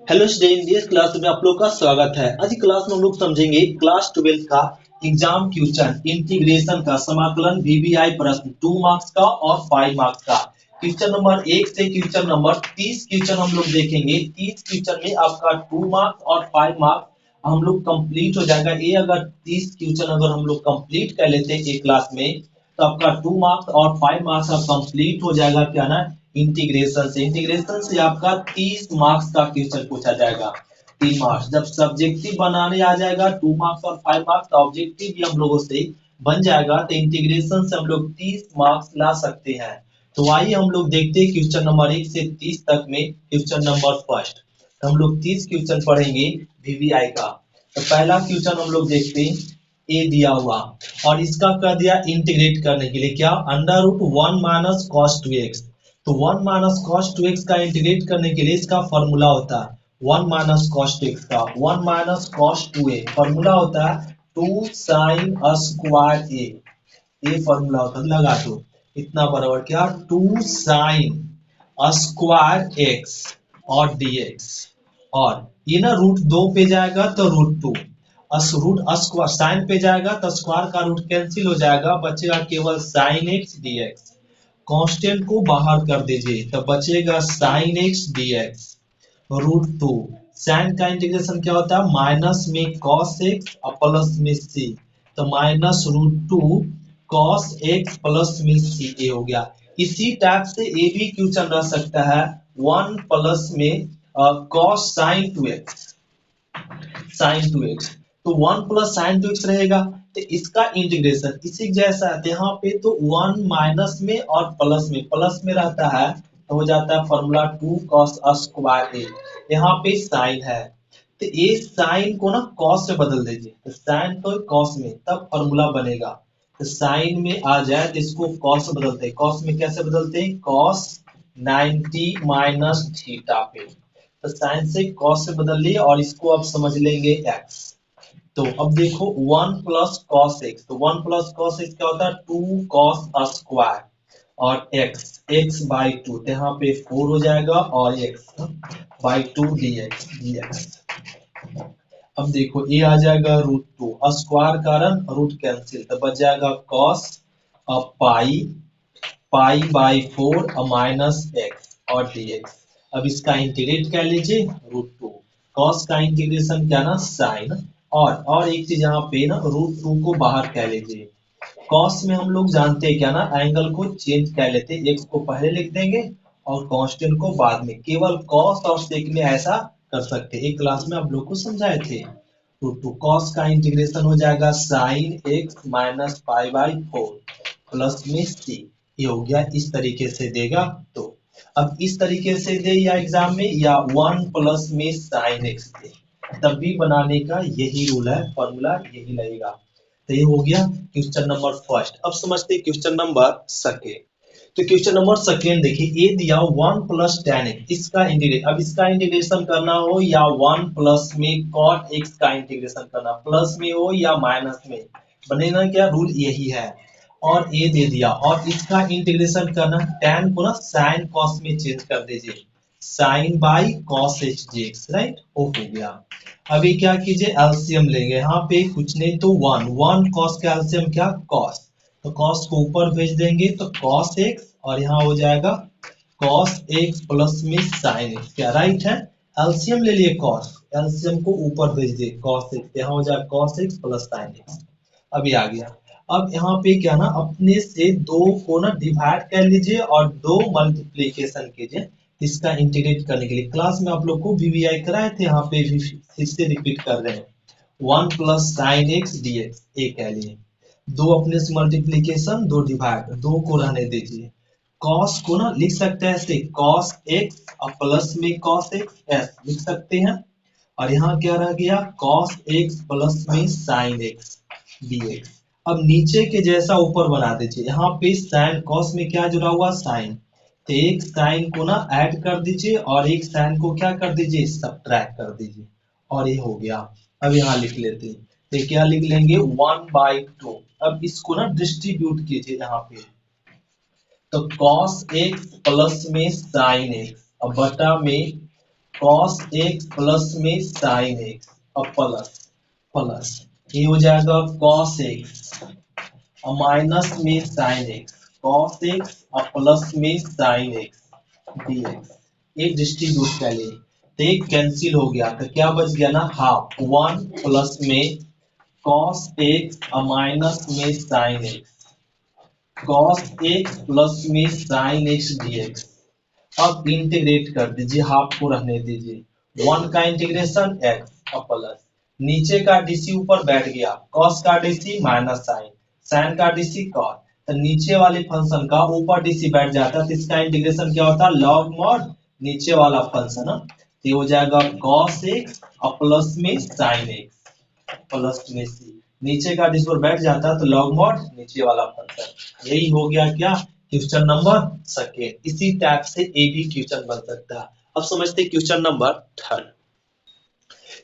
Hello student, इस class में आप लोग का स्वागत है। आज की क्लास में हम लोग समझेंगे क्लास 12 का एग्जाम क्वेश्चन इंटीग्रेशन का समाकलन वीवीआई प्रश्न 2 मार्क्स का और 5 मार्क्स का। क्वेश्चन नंबर 1 से क्वेश्चन नंबर 30 क्वेश्चन हम लोग देखेंगे। 30 क्वेश्चन में आपका 2 मार्क्स और 5 मार्क्स हम लोग कंप्लीट हो जाएगा। ये अगर 30 क्वेश्चन अगर हम लोग कंप्लीट कर लेते हैं एक क्लास में तो आपका 2 मार्क्स और 5 मार्क्स का कंप्लीट हो जाएगा। क्या ना, इंटीग्रेशन से आपका 30 मार्क्स का क्वेश्चन पूछा जाएगा। 3 मार्क्स जब सब्जेक्टिव बनाने आ जाएगा 2 मार्क्स और 5 मार्क्स का ऑब्जेक्टिव भी हम लोगों से बन जाएगा तो इंटीग्रेशन से हम लोग 30 मार्क्स ला सकते हैं। तो आइए हम लोग देखते हैं क्वेश्चन नंबर 1 से 30 तक में क्वेश्चन नंबर फर्स्ट। हम लोग 30 क्वेश्चन पढ़ेंगे वीवीआई का। तो पहला क्वेश्चन हम लोग देखते हैं। ए दिया हुआ और इसका कर दिया इंटीग्रेट करने के लिए क्या, under root 1 minus cos 2x। तो 1 माइनस कॉस 2x का इंटीग्रेट करने के लिए इसका फॉर्मूला होता है 1 माइनस कॉस 2x का 1 माइनस कॉस 2a फॉर्मूला होता है 2 साइन स्क्वायर ए। ये फॉर्मूला होता है, लगा दो इतना बराबर क्या 2 साइन स्क्वायर एक्स और dx। और ये ना रूट 2 पे जाएगा तो रूट 2 रूट स्क्वायर साइन पे जाएगा तो स्क्वायर का रूट कैंसिल हो जाएगा, बचेगा केवल साइन एक्स dx। कांस्टेंट को बाहर कर दीजिए तो बचेगा sine x dx root 2। Sine का इंटीग्रेशन क्या होता है, माइनस में कॉस एक्स और प्लस में सी। तो minus root 2 cos x plus में सी ए हो गया। इसी टाइप से ए भी क्वेश्चन रह सकता है 1 प्लस में cos sine 2x sign 2x। तो 1 प्लस साइन 2x रहेगा तो इसका इंटीग्रेशन इसी जैसा है। यहाँ पे तो 1 माइनस में और प्लस में रहता है तो हो जाता है फॉर्मूला 2 cos स्क्वायर ए। यहाँ पे साइन है तो ये साइन को ना cos से बदल दीजिए तो साइन को cos में, तब फॉर्मूला बनेगा। तो साइन में आ जाए तो इसको cos से बदलते हैं। cos में कैसे बदलते हैं, cos 90 माइनस थीटा पे। तो साइन से cos से बदल लिए और इसको अब समझ लेंगे x। तो अब देखो 1 प्लस कॉस एक्स, तो 1 प्लस कॉस एक्स क्या होता है 2 कॉस स्क्वायर और x बाई 2 तो यहाँ पे 4 हो जाएगा और x बाई 2 dx। अब देखो ये आ जाएगा रूट 2 स्क्वायर कारण रूट कैंसिल तो बच जाएगा cos pi pi by 4 minus x और dx। अब इसका इंटीग्रेट कर लीजिए रूट 2 कॉस का इंटीग्रेशन क्या ना साइन और एक चीज यहाँ पे ना रूट 2 को बाहर कह लीजिए। कॉस में हम लोग जानते हैं क्या ना, एंगल को चेंज कर लेते हैं, एक्स को पहले लिख देंगे और कांस्टेंट को बाद में। केवल कॉस और सेक में ऐसा कर सकते हैं, एक क्लास में आप लोग को समझाए थे। रूट 2 कॉस का इंटीग्रेशन हो जाएगा sine x minus pi by 4 plus में सी। ये हो गया, इस तरीके से देगा तो। अब इस तरीके से दे या एग्जाम में या 1 प्लस में साइन एक्स दे, तब भी बनाने का यही रूल है, फॉर्मूला यही लगेगा। तो ये हो गया क्वेश्चन नंबर फर्स्ट। अब समझते हैं क्वेश्चन नंबर सेकेंड। तो क्वेश्चन नंबर सेकेंड देखिए, ए दिया 1 प्लस tan x, इसका इंटीग्रेट, अब इसका इंटीग्रेशन करना हो या 1 प्लस में cot x का इंटीग्रेशन करना, प्लस में हो या माइनस में, बनेगा क्या, रूल यही है। और ए दे दिया और इसका इंटीग्रेशन करना, tan को ना sin cos में चेंज कर दीजिए, sin by cos h dx, right, हो गया। अभी क्या कीजिए, एलसीएम लेंगे, यहाँ पे कुछ नहीं तो 1 cos का एलसीएम क्या cos, तो cos को ऊपर भेज देंगे तो cos x और यहाँ हो जाएगा cos x प्लस में sin x, क्या राइट है। एलसीएम ले लिए cos, एलसीएम को ऊपर भेज दिए cos x, यहाँ हो जाएगा cos x plus sin x। अभी आ गया। अब यहाँ पे क्या ना, अपने से दो को ना डिवाइड कर लीजिए और दो मल्टीप्लीकेशन कीजिए इसका इंटीग्रेट करने के लिए। क्लास में आप लोग को वीवीआई कराए थे, यहाँ पे भी फिर से रिपीट कर रहे हैं। 1 प्लस साइन एक्स dx ए कह लिए, दो अपने से मल्टीप्लीकेशन दो डिवाइड, दो को रहने दीजिए। कॉस को ना लिख सकते हैं ऐसे कॉस एक्स और प्लस में कॉस एक्स एस लिख सकते हैं। और यहाँ क्या रह गया कॉस एक्स प्लस में साइन एक्स dx। अब नीचे के जैसा ऊपर बना दीजिए, यहाँ पे साइन कॉस में क्या जुड़ा हुआ साइन, तो एक साइन को ना ऐड कर दीजिए और एक साइन को क्या कर दीजिए सब्ट्रैक्ट कर दीजिए और ये हो गया। अब यहाँ लिख लेते हैं, तो क्या लिख लेंगे 1/2। अब इसको ना डिस्ट्रीब्यूट कीजिए यहाँ पे, तो cos x प्लस में sin x अब बटा में कॉस एक्स प्लस में साइन एक्स और प्लस प्लस ये हो जाएगा कॉस एक्स और माइनस में साइन एक्स, कॉस एक्स और प्लस में साइन एक्स dx। एक डिस्ट्रीब्यूट कर लिए तो एक कैंसिल हो गया तो क्या बच गया ना हाफ, वन प्लस में कॉस एक्स और माइनस में sine x, cos x plus में साइन एक्स dx। अब इंटीग्रेट कर दीजिए, हाफ को रहने दीजिए, वन का इंटीग्रेशन एक्स और प्लस नीचे का डीसी ऊपर बैठ गया, कॉस का डीसी माइनस साइन, साइन का डीसी कॉस, तो नीचे वाले फंक्शन का ऊपर डीसी बैठ जाता है तो इसका इंटीग्रेशन क्या होता है लॉग मॉड नीचे वाला फंक्शन है तो ये हो जाएगा कॉस एक्स और प्लस में साइन एक्स प्लस में सी, नीचे का डिस पर बैठ जाता है तो लॉग मॉड नीचे वाला फंक्शन। यही हो गया क्या क्वेश्चन नंबर सेकेंड। इसी टाइप से ए भी क्वेश्चन बन सकता है। अब समझते हैं क्वेश्चन नंबर थर्ड।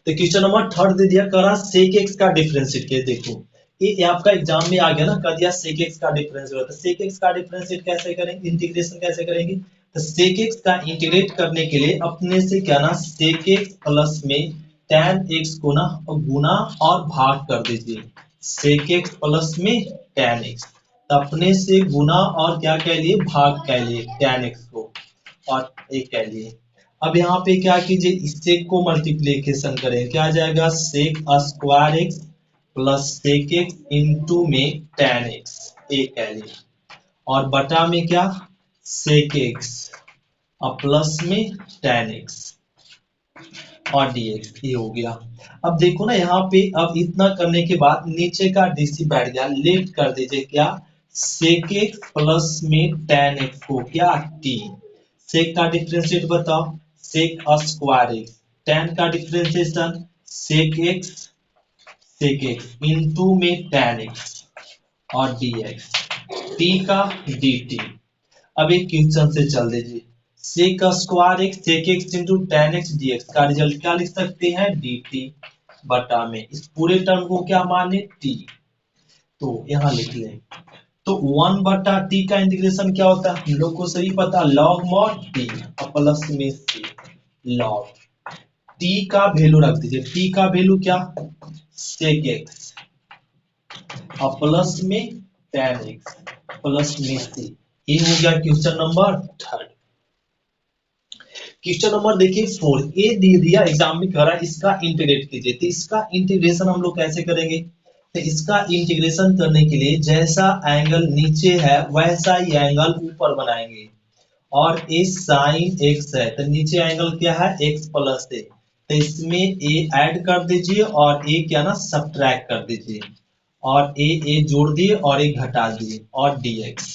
तो क्वेश्चन नंबर थर्ड दे दिया करा सेक एक्स का डिफरेंशिएट के देखो ये आपका एग्जाम में आ गया ना, कर दिया सेक एक्स का डिफरेंशिएट, तो सेक एक्स का डिफरेंशिएट कैसे करेंगे, इंटीग्रेशन कैसे करेंगे, तो सेक एक्स का इंटीग्रेट करने के लिए अपने से क्या ना सेक एक्स प्लस में tan x को ना गुना और भाग कर दीजिए, सेक एक्स प्लस में tan x, तो अपने से गुना और क्या कह लिए भाग कह लिए tan x को और एक कह लिए। अब यहाँ पे क्या कीजिए इस सेक को मल्टीप्लीकेशन करें, क्या आ जाएगा sec square x plus sec x into में tan x एक कह लिए और बटा में क्या सेक एक्स और प्लस में tan x और dx ये हो गया। अब देखो ना यहाँ पे अब इतना करने के बाद नीचे का डीसी बैठ गया, लेफ्ट कर दीजिए क्या सेक एक्स प्लस में tan x को क्या t, सेक का डिफरेंशिएट बताओ सेक स्क्वायर एक्स, tan का डिफरेंशिएशन सेक एक्स इनटू में tan x और dx, t का dt। अब एक क्वेश्चन से चल दीजिए sec square x sec x into tan x dx का रिजल्ट क्या लिख सकते हैं dt बटा में इस पूरे टर्म को क्या माने t, तो यहाँ लिख लें तो वन बटा टी का इंटीग्रेशन क्या होता है हम लोग को सही पता लॉग मॉड टी और प्लस में सी लॉग टी का वैल्यू रख दीजिए, टी का वैल्यू क्या सेक एक्स और प्लस में tan x प्लस में सी। ये हो गया question number third. Question number देखिए फोर, ए दे दिया एग्जाम में कह रहा है इसका इंटीग्रेट कीजिए, तो इसका इंटीग्रेशन हम लोग कैसे करेंगे, तो इसका इंटीग्रेशन करने के लिए जैसा एंगल नीचे है वैसा ही एंगल ऊपर बनाएंगे और ए साइन एक्स है तो नीचे एंगल क्या है एक्स प्लस ए, तो इसमें ए ऐड कर दीजिए और ए क्या ना सब्ट्रैक्ट कर दीजिए और ए जोड़ दिए और ए घटा दिए और dx।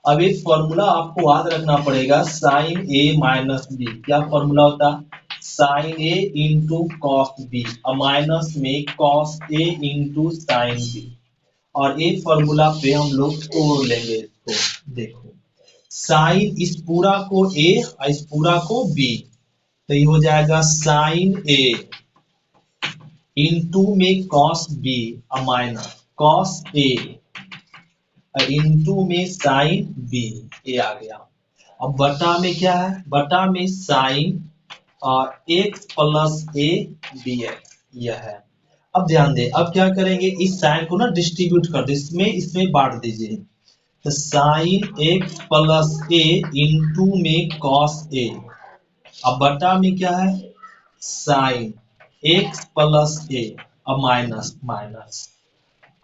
अब एक फॉर्मूला आपको याद रखना पड़ेगा साइन ए माइनस बी, क्या फॉर्मूला होता साइन ए इंटू कॉस बी और माइनस में cos A into sine B और एक फॉर्मूला पे हम लोग तोड़ लेंगे इसको। देखो साइन इस पूरा को ए और इस पूरा को बी, तो ये हो जाएगा साइन ए इंटू में कॉस बी और माइनस कॉस ए इंटू में साइन बी, ये आ गया। अब बटा में क्या है बटा में साइन और एक्स प्लस ए dx यह है। अब ध्यान दे अब क्या करेंगे इस साइन को ना डिस्ट्रीब्यूट कर दे, इसमें बांट दीजिए, तो sine x plus a into में कॉस ए, अब बटा में क्या है साइन एक्स प्लस ए अब minus minus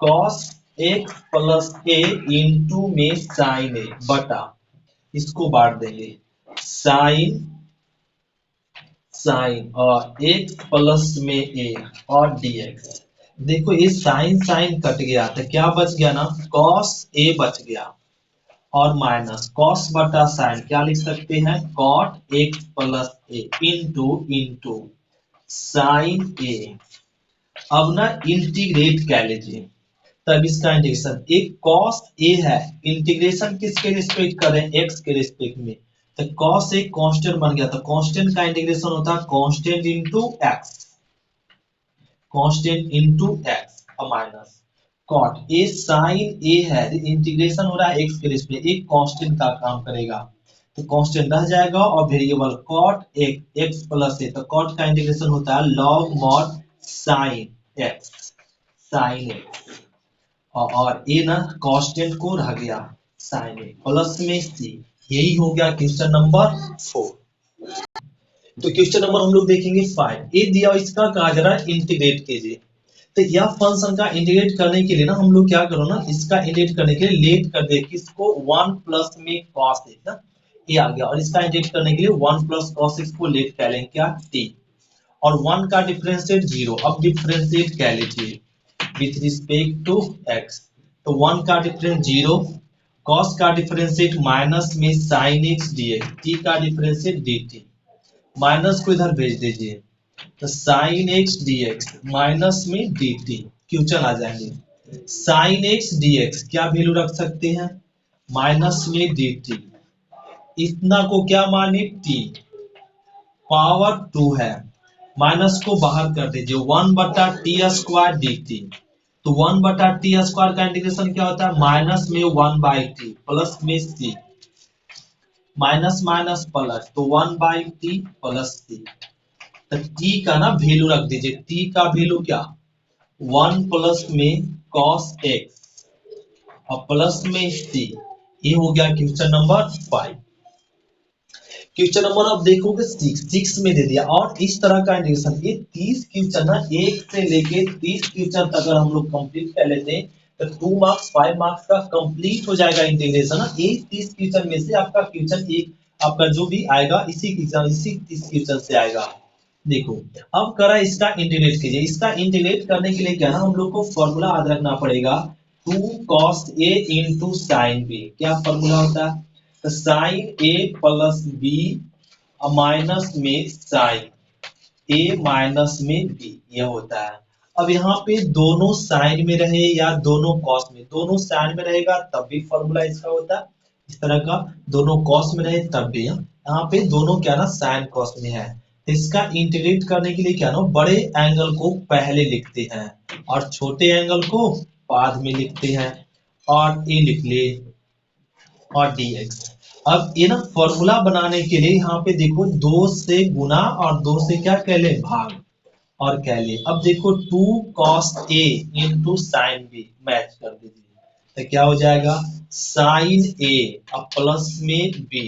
cos x plus a into में साइन ए बटा इसको बांट देंगे साइन साइन और एक्स प्लस में ए और dx। देखो ये साइन साइन कट गया तो क्या बच गया ना कॉस ए बच गया और माइनस कॉस बटा साइन क्या लिख सकते हैं cot x plus a into sine ए। अब ना इंटीग्रेट कह लीजिए, तब इसका इंटीग्रेशन एक कॉस ए है, इंटीग्रेशन किसके रिस्पेक्ट करें एक्स के रिस्पेक्ट में, तो कॉस एक कांस्टेंट बन गया, तो कांस्टेंट का इंटीग्रेशन होता है constant into x, constant into x और माइनस कॉट ए साइन ए है, इंटीग्रेशन हो रहा है एक्स के रिस्पेक्ट, एक कांस्टेंट का काम करेगा तो कांस्टेंट रह जाएगा और वेरिएबल कॉट एक्स प्लस ए, तो कॉट का इंटीग्रेशन होता है लॉग मॉड साइन एक्स और ए ना कांस्टेंट को रह गया साइन ए प्लस में सी। यही हो गया क्वेश्चन नंबर 4। तो क्वेश्चन नंबर हम लोग देखेंगे 5। ए दिया इसका कहा जा रहा है इंटीग्रेट कीजिए। तो यह फंक्शन का इंटीग्रेट करने के लिए ना हम लोग क्या करो ना, इसका इंटीग्रेट करने के लिए लेट कर दे किसको 1 प्लस में cos x ना, ये आ गया। और इसका इंटीग्रेट करने के लिए 1 प्लस cos x को लेट कर लेंगे क्या t, और 1 का डिफरेंशिएट 0। अब डिफरेंशिएट क्या लीजिए विथ रिस्पेक्ट टू x, तो 1 का डिफरेंस 0, cos का डिफरेंशिएट माइनस में sin x dx, t का डिफरेंशिएट dt, माइनस को इधर भेज दीजिए तो sin x dx माइनस में dt, क्वेश्चन आ जाएंगे sin x dx क्या वैल्यू रख सकते हैं माइनस में dt, इतना को क्या माने t, पावर 2 है, माइनस को बाहर कर दीजिए 1 बटा टी स्क्वायर dt, तो 1 बटा टी स्क्वायर का इंटीग्रेशन क्या होता है माइनस में 1 बाई टी प्लस में c, माइनस माइनस प्लस तो 1 बाई टी प्लस c। तो t का ना वैल्यू रख दीजिए, t का वैल्यू क्या 1 प्लस में cos x और प्लस में c। ये हो गया क्वेश्चन नंबर 5। क्वेश्चन नंबर अब देखोगे 6 में दे दिया और इस तरह का इंटीग्रेशन, ये 30 क्वेश्चन ना 1 से लेके 30 क्वेश्चन तक अगर हम लोग कंप्लीट कर लेते हैं तो 2 मार्क्स 5 मार्क्स का कंप्लीट हो जाएगा इंटीग्रेशन ना। ये 30 क्वेश्चन में से आपका क्वेश्चन एक आपका जो भी आएगा इसी 30 क्वेश्चन से आएगा। देखो अब करा इसका इंटीग्रेट कीजिए। इसका इंटीग्रेट करने के लिए क्या ना हम लोग को फॉर्मूला याद रखना पड़ेगा 2 cos a इंटू साइन बी। क्या फॉर्मूला होता है तो sine a plus b minus में साइन a माइनस में b, यह होता है। अब यहाँ पे दोनों साइन में रहे या दोनों कॉस में, दोनों साइन में रहेगा तब भी फॉर्मूला इसका होता है इस तरह का, दोनों कॉस में रहे तब भी। यहाँ पे दोनों क्या ना साइन कॉस में है, इसका इंटीग्रेट करने के लिए क्या ना बड़े एंगल को पहले लिखते हैं और छोटे एंगल को बाद में लिखते हैं, और ए लिख ले और dx। अब ये ना फॉर्मूला बनाने के लिए यहाँ पे देखो 2 से गुना और 2 से क्या कह ले भाग और कह ले। अब देखो 2 cos a into sine b match कर दीजिए तो क्या हो जाएगा साइन a अब प्लस में b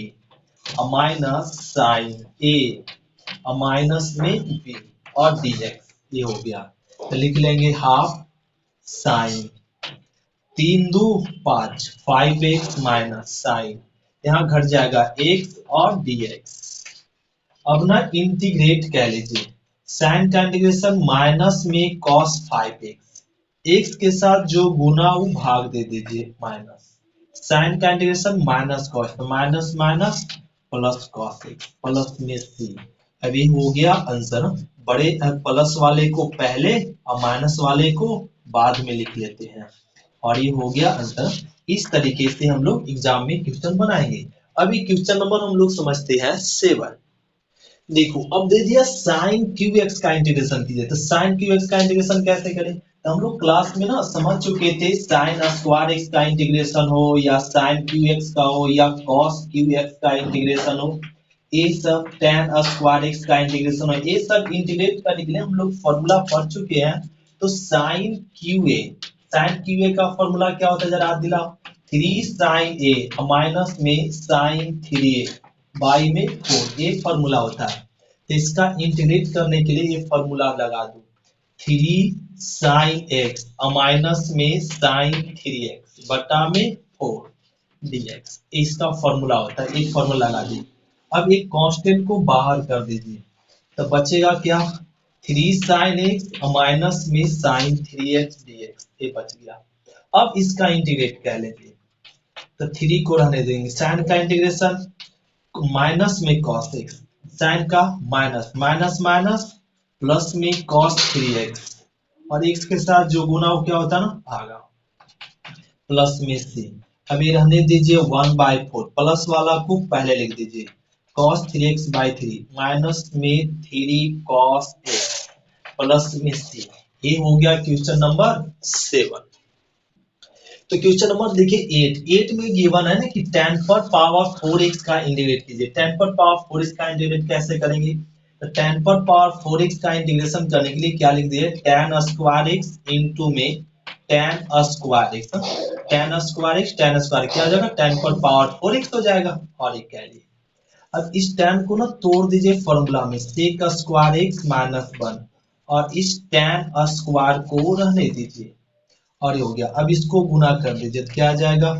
minus sine a minus में b और dx, ये हो गया। तो लिख लेंगे half sine 3 2 5 5x minus sign, यहाँ घट जाएगा x और dx। अब ना इंटीग्रेट कह लीजिए, साइन का इंटीग्रेशन माइनस में cos 5x, x के साथ जो गुना वो भाग दे दीजिए माइनस, साइन का इंटीग्रेशन माइनस cos, तो minus minus plus cos x plus में c। अभी हो गया आंसर। बड़े प्लस वाले को पहले और माइनस वाले को बाद में लिख लेते हैं और ये हो गया आंसर। इस तरीके से हम लोग एग्जाम में क्वेश्चन बनाएंगे। अभी क्वेश्चन नंबर हम लोग समझते हैं 7। देखो अब दे दिया sin qx का इंटीग्रेशन कीजिए, तो sin qx का इंटीग्रेशन कैसे करें, तो हम लोग क्लास में ना समझ चुके थे sin स्क्वायर x का इंटीग्रेशन हो या sin qx का हो या cos qx का इंटीग्रेशन हो, ये सब tan स्क्वायर x का इंटीग्रेशन हो, ये सब इंटीग्रेट करने के लिए हम लोग फॉर्मूला पढ़ चुके हैं। तो sin qa का फॉर्मूला क्या होता है जरा याद दिलाओ 3 sin a माइनस में sin 3a बाई में 4, ये फॉर्मूला होता है। तो इसका इंटीग्रेट करने के लिए ये फॉर्मूला लगा दो 3 sin x माइनस में sin 3x बटा में 4 dx, इसका फॉर्मूला होता है। एक फॉर्मूला लगा दी। अब एक कांस्टेंट को बाहर कर दीजिए तो बचेगा क्या 3 sin x माइनस में sin 3x dx, ये बच गया। अब इसका इंटीग्रेट कर लेंगे तो 3 को रहने देंगे, sin का इंटीग्रेशन माइनस में cos x, sin का माइनस माइनस माइनस प्लस में cos 3x और x के साथ जो गुना हो क्या होता है ना भागा प्लस में c। अभी रहने दीजिए 1/4, प्लस वाला को पहले लिख दीजिए cos 3x/3 माइनस में 3 cos x प्लस में c। ये हो गया क्वेश्चन नंबर 7। तो क्वेश्चन नंबर देखिए 8 में गिवन है ना कि 10 पर पावर 4x का इंटीग्रेट कीजिए। 10 पर पावर 4x का इंटीग्रेट कैसे करेंगे? तो 10 पर पावर 4x का इंटीग्रेशन करने के लिए क्या लिख दिए, tan स्क्वायर x इंटू में tan square x, tan square x tan square क्या हो जाएगा, 10 पर पावर 4x हो जाएगा। और एक कह लिए अब इस tan को ना तोड़ दीजिए फॉर्मूला में, sec स्क्वायर x माइनस 1 और इस tan स्क्वायर को रहने दीजिए और ये हो गया। अब इसको गुना कर दीजिए तो क्या आ जाएगा,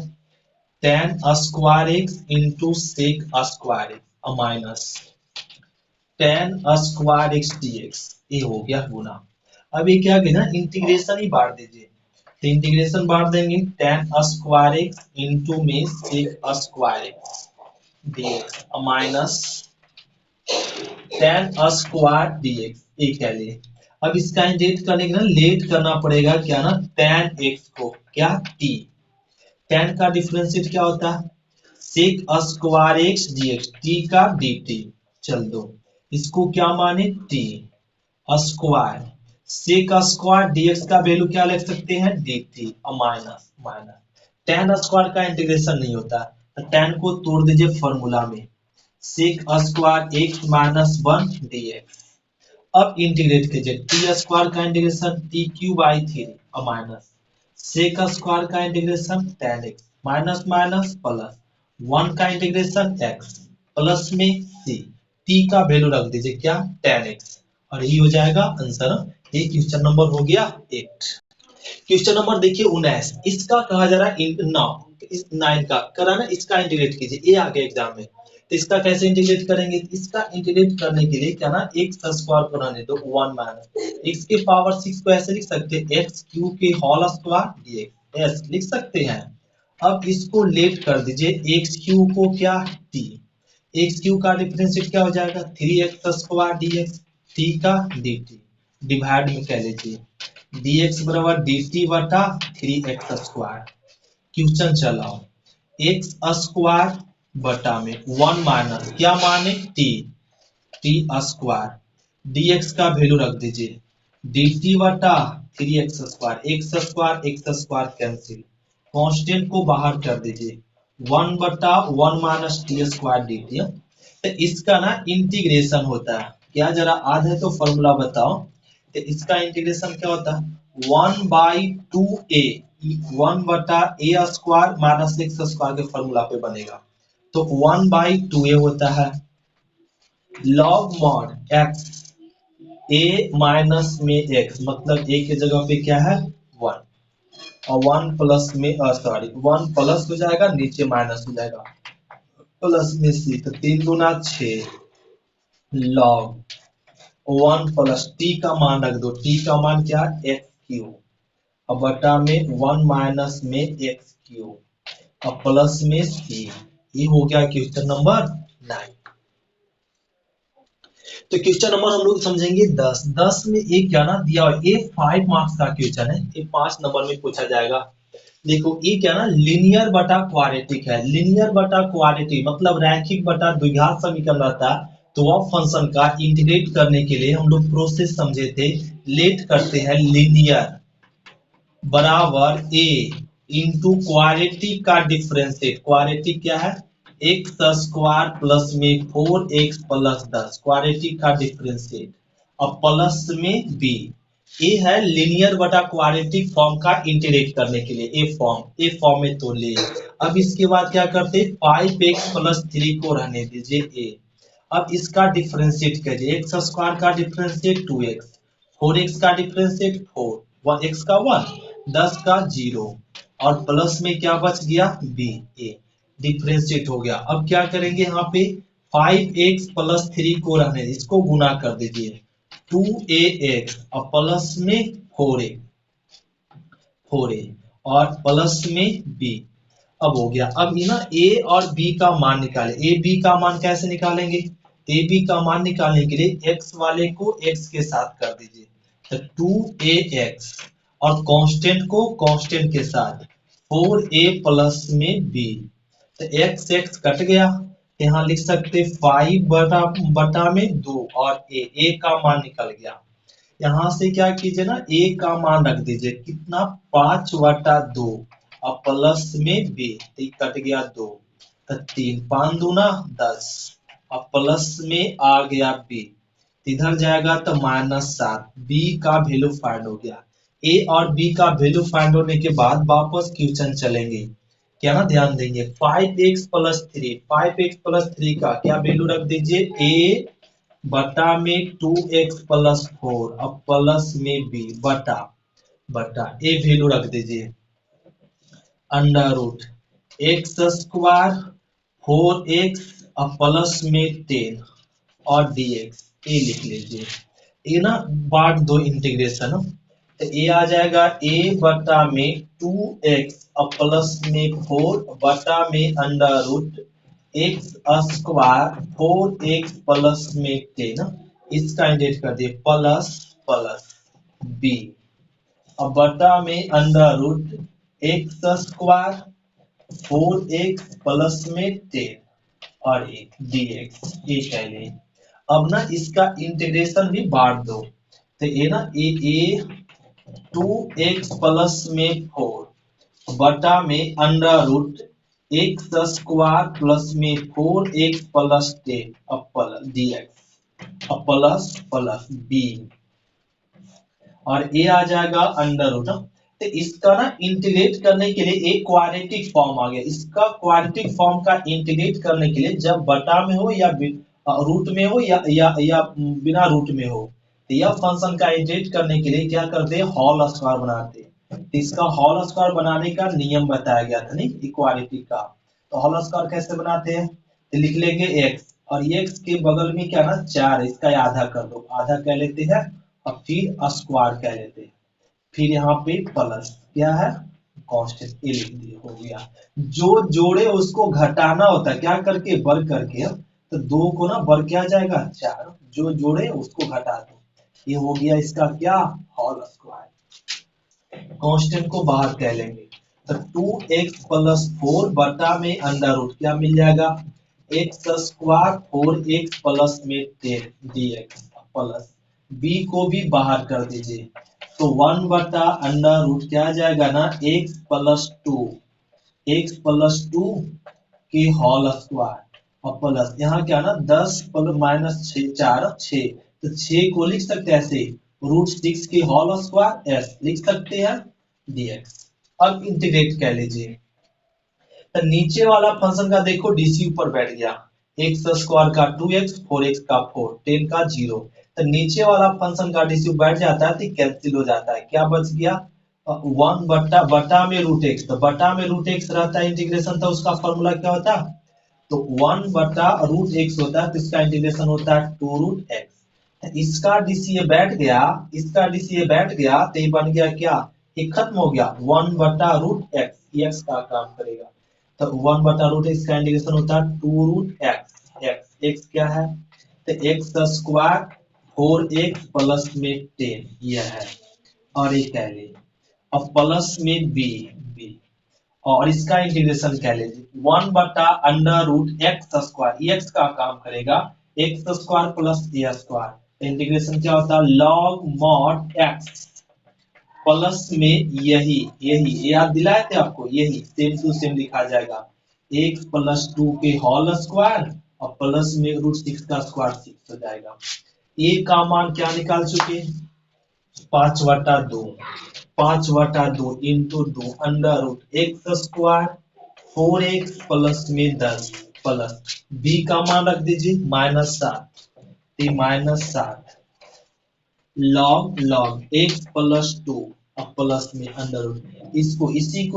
tan square x into sec square x minus tan square x dx, ये हो गया गुना। अब ये क्या ना इंटीग्रेशन ही बांट दीजिए, तो इंटीग्रेशन बांट देंगे tan स्क्वायर x इंटू में sec square x dx minus tan square dx, ये क्या लिए। अब इसका इंटीग्रेट करने के ना लेट करना पड़ेगा क्या ना, tan x को क्या t, tan का डिफरेंशिएट क्या होता है, sec square x dx, t का dt। चल दो इसको क्या माने t square, sec square dx का वैल्यू क्या लिख सकते हैं, dt minus minus tan square का इंटीग्रेशन नहीं होता तो tan को तोड़ दीजिए फॉर्मूला में, sec square x minus 1 dx। अब इंटीग्रेट कीजिए टी स्क्वायर का integration T cube by 3 minus sec square का integration tan x minus minus plus 1 का इंटीग्रेशन x प्लस में c, t का वैल्यू रख दीजिए क्या, tan x और ये हो जाएगा आंसर। ये क्वेश्चन नंबर हो गया 8। क्वेश्चन नंबर देखिए 19, इसका कहा जा रहा है 9 का कराना, इसका इंटीग्रेट कीजिए, ये आ गया एग्जाम में। तो इसका कैसे इंटीग्रेट करेंगे, इसका इंटीग्रेट करने के लिए क्या ना x स्क्वायर को रहने दो 1 माइनस x के पावर 6 को ऐसे लिख सकते हैं x क्यूब के होल स्क्वायर dx, ऐसे लिख सकते हैं। अब इसको लेट कर दीजिए x क्यूब को क्या t, x क्यूब का डिफरेंशिएट क्या हो जाएगा 3x स्क्वायर dx, t का dt डिवाइड में कह लीजिए dx बराबर dt बटा 3x स्क्वायर। क्वेश्चन चलाओ x स्क्वायर बटा में 1 माइनस क्या माने t, t स्क्वायर dx का वैल्यू रख दीजिए dt बटा 3x square, x square cancel, constant को बाहर कर दीजिए 1 बटा 1 माइनस टी स्क्वायर dt। तो इसका ना इंटीग्रेशन होता है क्या, जरा आधा है तो फॉर्मूला बताओ। तो इसका इंटीग्रेशन क्या होता है 1 बाई 2a, 1 बटा ए स्क्वायर माइनस एक्स स्क्वायर के फॉर्मूला पे बनेगा। तो 1 बाई 2a होता है log mod x, a minus में x मतलब a के जगह पे क्या है 1 और 1 प्लस में सॉरी 1 प्लस हो जाएगा नीचे माइनस हो जाएगा प्लस में c, तो 3 गुना 6 लॉग 1 प्लस t का मान रख दो, t का मान क्या x क्यूब और बटा में 1 माइनस में x क्यूब और प्लस में c। ये हो गया क्वेश्चन नंबर 9। तो क्वेश्चन नंबर हम लोग समझेंगे 10 में एक क्या ना दिया हुआ, ये 5 मार्क्स का क्वेश्चन है, ये 5 नंबर में पूछा जाएगा। देखो ये क्या ना लीनियर बटा क्वाड्रेटिक है, लीनियर बटा क्वाड्रेटिक मतलब रैखिक बटा द्विघात समीकरण रहता है। तो वह फंक्शन का इंटीग्रेट करने के लिए हम लोग प्रोसेस समझे थे, लेट करते हैं लीनियर बराबर a इंटू क्वाड्रेटिक का डिफरेंशिएट, क्वाड्रेटिक क्या है एक्स स्क्वायर प्लस में 4x प्लस 10 क्वाड्रेटिक का डिफरेंशिएट और प्लस में b, ये है लीनियर बटा क्वाड्रेटिक फॉर्म का इंटीग्रेट करने के लिए ए फॉर्म में तो ले। अब इसके बाद क्या करते 5x प्लस 3 को रहने दीजिए a। अब इसका डिफरेंशिएट कीजिए, एक्स स्क्वायर का डिफरेंशिएट 2x, 4x का डिफरेंशिएट 4, x का 1, 10 का 0 और प्लस में क्या बच गया b, a डिफरेंशिएट हो गया। अब क्या करेंगे यहाँ पे 5x प्लस 3 को रहने दीजिए, इसको गुना कर दीजिए 2ax और प्लस में 4a और प्लस में b। अब हो गया। अब ये ना a और b का मान निकाले, a b का मान कैसे निकालेंगे, a b का मान निकालने के लिए x वाले को x के साथ कर दीजिए तो 2ax और कांस्टेंट को कांस्टेंट के साथ 4a प्लस में b, तो x x कट गया, यहाँ लिख सकते 5 बटा में 2 और a का मान निकल गया। यहाँ से क्या कीजिए ना a का मान रख दीजिए कितना 5 बटा 2 और प्लस में बी, तो कट गया 2, तो 3, 5 दूना 10 और प्लस में आ गया बी, इधर जाएगा तो -7, बी का वैल्यू फाइंड हो गया। ए और बी का वैल्यू फाइंड होने के बाद वापस क्वेश्चन चलेंगे, क्या ना ध्यान देंगे। 5x + 3, 5x + 3 का क्या वैल्यू रख दीजिए, ए बटा में 2x + 4 अब प्लस में बी बटा बटा ए वैल्यू रख दीजिए √x² 4x और प्लस में 10 और dx, ए लिख लीजिए। ये ना बांट दो इंटीग्रेशन, तो ए आ जाएगा a बटा में 2x और प्लस में 4 बटा में √x² 4x प्लस में 10, इसका इंटीग्रेट कर दिए प्लस प्लस b और बटा में √x² 4x प्लस में 10 और एक dx, ये कह लें। अब ना इसका इंटीग्रेशन भी बांट दो, तो ये ना ए 2x प्लस में 4 बटा में √x² प्लस में 4x प्लस 10 dx और प्लस प्लस b और ए आ जाएगा √। तो इसका ना इंटीग्रेट करने के लिए एक क्वाड्रेटिक फॉर्म आ गया। इसका क्वाड्रेटिक फॉर्म का इंटीग्रेट करने के लिए जब बटा में हो या रूट में हो या बिना रूट में हो, तो यह फंक्शन का इंटीग्रेट करने के लिए क्या करते हैं, होल स्क्वायर बनाते हैं। तो इसका होल स्क्वायर बनाने का नियम बताया गया था नहीं इक्वालिटी का। तो होल स्क्वायर कैसे बनाते हैं, तो लिख लेंगे x और x के बगल में क्या ना 4, इसका आधा कर दो, आधा कह लेते हैं और फिर स्क्वायर कह लेते हैं, फिर यहाँ पे प्लस क्या है कांस्टेंट ए लिख दिए, हो गया। जो जोड़े उसको घटाना होता है क्या करके, वर्ग करके, तो 2 को ना वर्ग किया जाएगा 4, जो जोड़े उसको घटा दो, ये हो गया इसका क्या होल स्क्वायर। कांस्टेंट को बाहर कह लेंगे, तो 2x + 4 बटा में √ क्या मिल जाएगा, x² 4x प्लस में 10 dx प्लस b को भी बाहर कर दीजिए, तो 1 बटा √ क्या आ जाएगा ना x + 2 की होल स्क्वायर और प्लस यहाँ क्या ना 10 - 6 4 6, तो 6 को लिख सकते हैं ऐसे √6 की होल स्क्वायर s लिख सकते हैं dx। अब इंटीग्रेट कह लीजिए, तो नीचे वाला फंक्शन का देखो डीसी ऊपर बैठ गया, x² का 2x 4x का 4 10 का 0, तो नीचे वाला फंक्शन का डीसी बैठ जाता है तो कैंसिल हो जाता है, क्या बच गया 1 बटा में √x, तो बटा में √x रहता है इंटीग्रेशन, तो उसका फॉर्मूला क्या होता है, तो 1 बटा √x होता है, तो इसका इंटीग्रेशन होता है 2√x। इसका डीसीए बैठ गया, इसका डीसीए बैठ गया, तो ये बन गया क्या, ये खत्म हो गया 1 बटा √x, x का काम करेगा, तो 1 बटा √x का इंटीग्रेशन होता है 2√x, x क्या है, तो x² 4x प्लस में 10 यह है, और ये कह लीजिए अब प्लस में b और इसका इंटीग्रेशन कह लीजिए 1 बटा √x², x का काम करेगा x² प्लस a², इंटीग्रेशन क्या होता है log mod x प्लस में यही याद दिलाए थे आपको, यही सेम टू सेम लिखा जाएगा x + 2 के होल स्क्वायर और प्लस में √6 का स्क्वायर 6 हो जाएगा। a का मान क्या निकाल चुके 5/2 into 2 √x² 4x प्लस में 10 प्लस b का मान रख दीजिए -7 log x + 2 और प्लस में √, इसी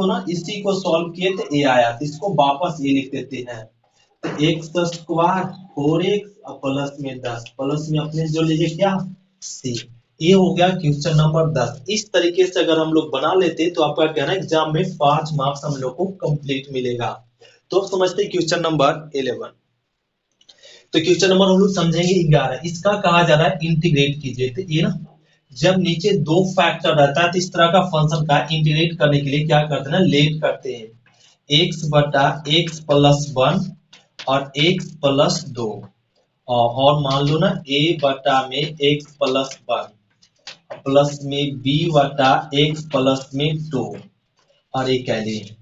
को सॉल्व किए तो a आया, तो इसको वापस ये लिख देते हैं, तो x² 4x और प्लस में 10 प्लस में अपने जो लीजिए क्या c। ये हो गया क्वेश्चन नंबर 10। इस तरीके से अगर हम लोग बना लेते तो आपका क्या ना एग्जाम में 5 मार्क्स हम लोग को कंप्लीट मिलेगा। तो समझते क्वेश्चन नंबर 11। तो क्वेश्चन नंबर हम लोग समझेंगे 11, इसका कहा जा रहा है इंटीग्रेट कीजिए, तो ये ना जब नीचे 2 फैक्टर रहता है तो इस तरह का फंक्शन का इंटीग्रेट करने के लिए क्या करते हैं ना लेट करते हैं, x बटा x + 1 और x + 2 और मान लो ना a बटा में x + 1 प्लस में b बटा x प्लस में 2 और ये कह लिए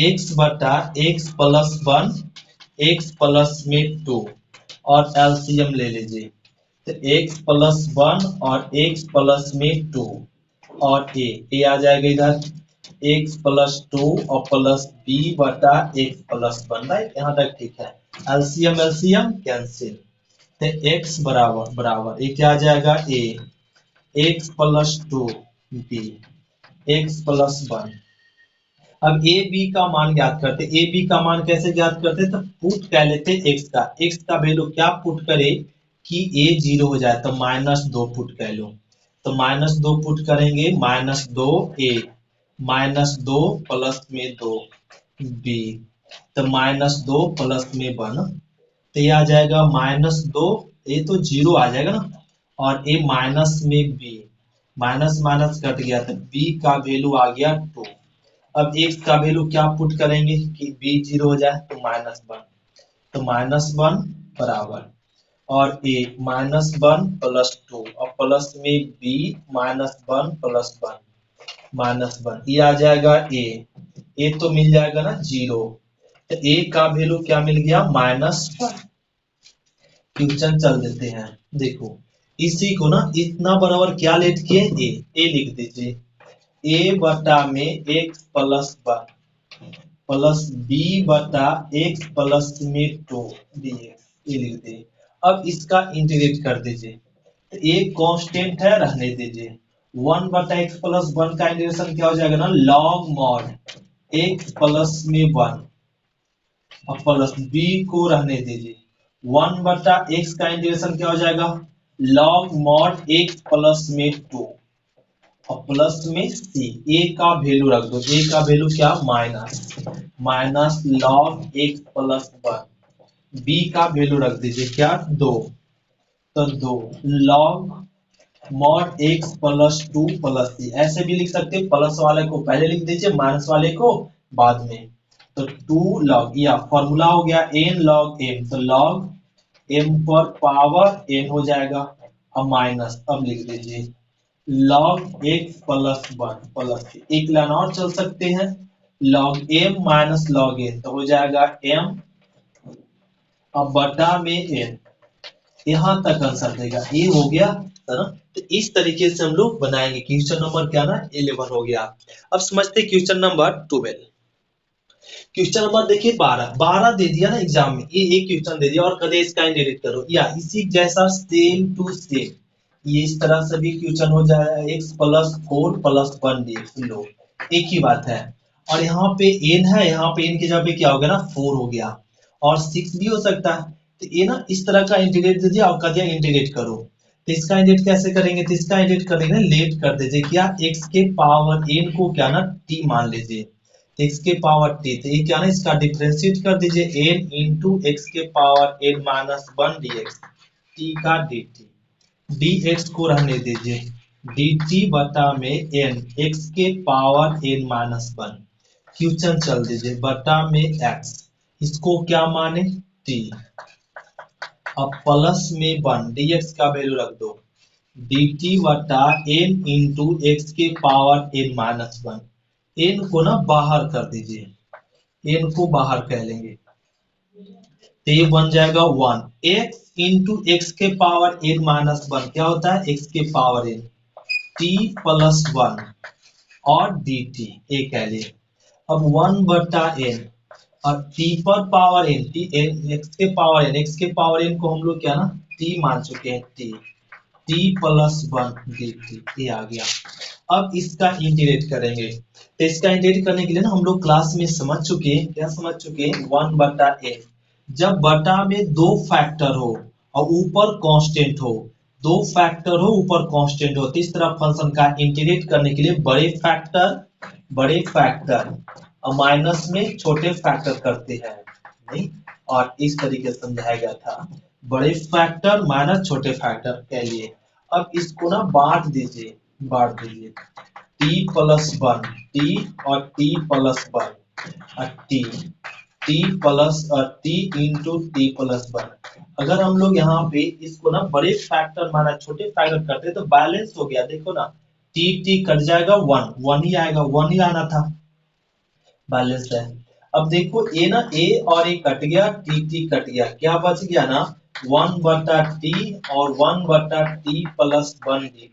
x बटा x प्लस 1 x प्लस में 2 और एलसीएम ले लीजिए। तो x प्लस 1 और x प्लस में 2 और a आ जाएगा इधर x प्लस 2 और प्लस b बटा x प्लस 1। राइट, यहाँ तक ठीक है। एलसीएम एलसीएम कैंसिल, तो x बराबर बराबर ये क्या आ जाएगा a x plus 2 b x plus 1। अब ए बी का मान ज्ञात करते। ए बी का मान कैसे ज्ञात करते, तो पुट कह लेते x का वैल्यू क्या पुट करे कि ए 0 हो जाए, तो -2 पुट कह लो। तो -2 पुट करेंगे, -2 ए -2 प्लस में 2 बी, तो -2 प्लस में 1, तो ये आ जाएगा -2, ये तो 0 आ जाएगा ना, और ए माइनस में बी, माइनस माइनस कट गया तो बी का वैल्यू आ गया 2। अब x का वैल्यू क्या पुट करेंगे कि b 0 हो जाए, तो -1, तो -1 बराबर और a -1 प्लस 2 और प्लस में b -1 प्लस 1 -1, ये आ जाएगा a तो मिल जाएगा ना 0, तो a का वैल्यू क्या मिल गया -1। क्वेश्चन चल देते हैं। देखो इसी को ना इतना बराबर क्या लेट किए a लिख दीजिए, a बटा में x प्लस 1 प्लस b बटा x प्लस में 2 dx, ये लिख दे। अब इसका इंटीग्रेट कर दीजिए, तो ये कांस्टेंट है रहने दीजिए। 1 बटा x प्लस 1 का इंटीग्रेशन क्या हो जाएगा ना, लॉग मॉड x प्लस में 1 और प्लस b को रहने दीजिए। 1 बटा x का इंटीग्रेशन क्या हो जाएगा, लॉग मॉड x प्लस में 2 और प्लस में c, a का वैल्यू रख दो, a का वैल्यू क्या minus log x plus 1, b का वैल्यू रख दीजिए क्या 2, तो 2 log mod x plus 2 plus c। ऐसे भी लिख सकते हैं, प्लस वाले को पहले लिख दीजिए, माइनस वाले को बाद में। तो 2 लॉग, या फॉर्मूला हो गया n लॉग m, तो लॉग m पर पावर n हो जाएगा। अब माइनस, अब लिख दीजिए log x plus 1 plus c। एक लाइन और चल सकते हैं, log m minus log n, तो हो जाएगा m अब बटा में n। यहां तक आंसर देगा, ये हो गया है ना। तो इस तरीके से हम लोग बनाएंगे। क्वेश्चन नंबर क्या ना 11 हो गया। अब समझते क्वेश्चन नंबर 12। क्वेश्चन नंबर देखिए 12 दे दिया ना एग्जाम में, ये एक क्वेश्चन दे दिया और कदे इसका इंटीग्रेट करो, या इसी जैसा सेम टू सेम ये इस तरह से भी क्वेश्चन हो जाएगा, x प्लस 4 प्लस 1 dx। लो एक ही बात है, और यहाँ पे n है, यहाँ पे n की जगह पे क्या हो गया ना 4 हो गया, और 6 भी हो सकता है। तो ये ना इस तरह का इंटीग्रेट दे दिया और कह दिया इंटीग्रेट करो। तो इसका इंटीग्रेट कैसे करेंगे, तो इसका इंटीग्रेट करेंगे लेट कर दीजिए क्या, x के पावर n को क्या ना t मान लीजिए, x के पावर t, तो ये क्या ना इसका डिफरेंशिएट कर दीजिए n इंटू x के power n minus 1 dx, t का dt, dx को रहने दीजिए, dt बटा में n x के पावर n माइनस 1। क्वेश्चन चल दीजिए बटा में x, इसको क्या माने t, अब प्लस में 1 dx का वैल्यू रख दो, dt बटा n इंटू x के पावर n माइनस 1। n को ना बाहर कर दीजिए, n को बाहर कह लेंगे, तो ये बन जाएगा 1 x इंटू एक्स के पावर n माइनस 1, क्या होता है x के पावर n, t प्लस 1 और dt, ये कह लिए। अब 1 बटा n और t पर power n, t n x के पावर n, x के पावर n को हम लोग क्या ना t मान चुके हैं, t प्लस 1 dt, ये आ गया। अब इसका इंटीग्रेट करेंगे, तो इसका इंटीग्रेट करने के लिए ना हम लोग क्लास में समझ चुके हैं, क्या समझ चुके हैं, 1 बटा n, जब बटा में दो फैक्टर हो और ऊपर कांस्टेंट हो, दो फैक्टर हो ऊपर कांस्टेंट हो, तो इस तरह फंक्शन का इंटीग्रेट करने के लिए बड़े फैक्टर और माइनस में छोटे फैक्टर करते हैं, नहीं, और इस तरीके से समझाया गया था, बड़े फैक्टर माइनस छोटे फैक्टर के लिए। अब इसको ना बांट दीजिए t प्लस 1 t और t प्लस 1 और t plus t into T plus 1। अगर हम लोग यहाँ पे इसको ना बड़े फैक्टर माना छोटे फैक्टर करते तो बैलेंस हो गया, देखो ना t कट जाएगा 1 1 ही आएगा, 1 ही आना था, बैलेंस है। अब देखो ए ना, ए और ए कट गया, टी टी कट गया, क्या बच गया ना 1/t और 1/t प्लस 1dt।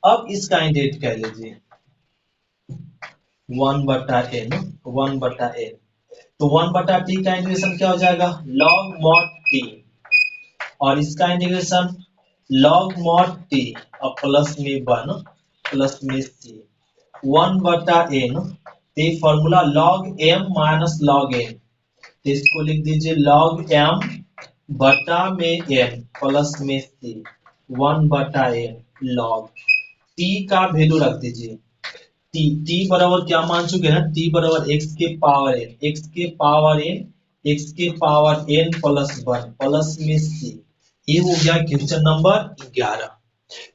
अब इसका इंटीग्रेट कर लीजिए 1/n, 1/n। तो 1/t का इंटीग्रेशन क्या हो जाएगा log mod t, और इसका इंटीग्रेशन log mod t और प्लस में 1 प्लस में c 1/n। ये formula log m minus log n, तो इसको लिख दीजिए log m बटा में n प्लस में c 1/n log t का वैल्यू रख दीजिए t बराबर क्या मान चुके हैं ना, t बराबर x के पावर n, x के पावर n, x के पावर n प्लस 1 प्लस में c। ये हो गया क्वेश्चन नंबर 11।